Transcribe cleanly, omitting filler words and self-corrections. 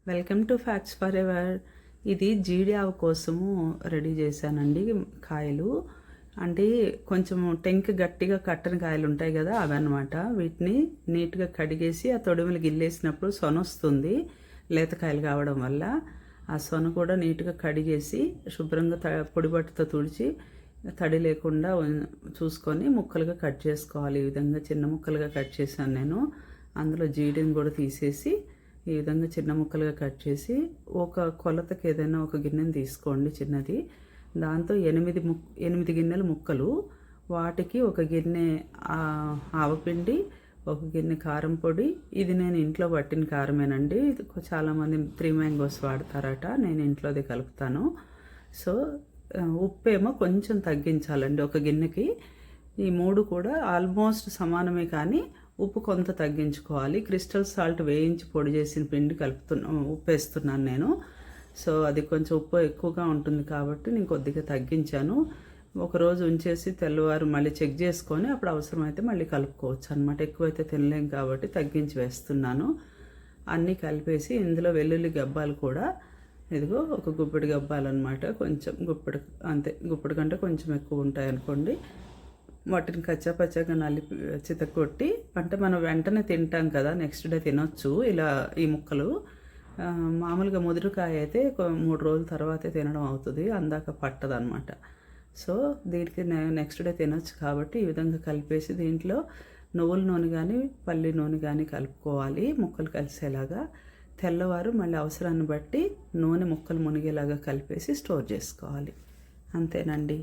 Welcome to facts for ever. ఇది జీడి ఆవు కోసము రెడీ చేశానండి. కాయలు అంటే కొంచెం టెంక్ గట్టిగా కట్టని కాయలు ఉంటాయి కదా, అవన్నమాట. వీటిని నీట్గా కడిగేసి ఆ తొడిమలు గిల్లేసినప్పుడు సొన వస్తుంది లేత కాయలు కావడం వల్ల. ఆ సొన కూడా నీట్గా కడిగేసి శుభ్రంగా పొడిబట్టతో తుడిచి తడి లేకుండా చూసుకొని ముక్కలుగా కట్ చేసుకోవాలి. ఈ విధంగా చిన్న ముక్కలుగా కట్ చేశాను నేను. అందులో జీడిని కూడా తీసేసి ఈ విధంగా చిన్న ముక్కలుగా కట్ చేసి ఒక కొలతకి ఏదైనా ఒక గిన్నెని తీసుకోండి చిన్నది. దాంతో 8 గిన్నెల ముక్కలు, వాటికి ఒక గిన్నె ఆవపిండి, ఒక గిన్నె కారం పొడి. ఇది నేను ఇంట్లో పట్టిన కారమేనండి. చాలామంది 3 మ్యాంగోస్ వాడతారట, నేను ఇంట్లోది కలుపుతాను. సో ఉప్పు ఏమో కొంచెం తగ్గించాలండి ఒక గిన్నెకి. ఈ 3 కూడా ఆల్మోస్ట్ సమానమే, కానీ ఉప్పు కొంత తగ్గించుకోవాలి. క్రిస్టల్ సాల్ట్ వేయించి పొడి చేసిన పిండి ఉప్పు వేస్తున్నాను నేను. సో అది కొంచెం ఉప్పు ఎక్కువగా ఉంటుంది కాబట్టి నేను కొద్దిగా తగ్గించాను. ఒకరోజు ఉంచేసి తెల్లవారు మళ్ళీ చెక్ చేసుకొని అప్పుడు అవసరమైతే మళ్ళీ కలుపుకోవచ్చు అనమాట. ఎక్కువైతే తినలేం కాబట్టి తగ్గించి వేస్తున్నాను. అన్నీ కలిపేసి ఇందులో వెల్లుల్లి గబ్బాలు కూడా, ఇదిగో ఒక గుప్పెడు గబ్బాలన్నమాట. కొంచెం గుప్పెడు, అంతే, గుప్పెడు కంటే కొంచెం ఎక్కువ ఉంటాయి అనుకోండి. వాటిని కచ్చాపచ్చాగా నలిపి చితకొట్టి, అంటే మనం వెంటనే తింటాం కదా, నెక్స్ట్ డే తినొచ్చు ఇలా ఈ ముక్కలు. మామూలుగా ముదురుకాయ అయితే 3 రోజుల తర్వాతే తినడం అవుతుంది, అందాక పట్టదు అనమాట. సో దీనికి నెక్స్ట్ డే తినొచ్చు కాబట్టి ఈ విధంగా కలిపేసి దీంట్లో నువ్వుల నూనె కానీ పల్లి నూనె కానీ కలుపుకోవాలి ముక్కలు కలిసేలాగా. తెల్లవారు మళ్ళీ అవసరాన్ని బట్టి నూనె ముక్కలు మునిగేలాగా కలిపేసి స్టోర్ చేసుకోవాలి. అంతేనండి.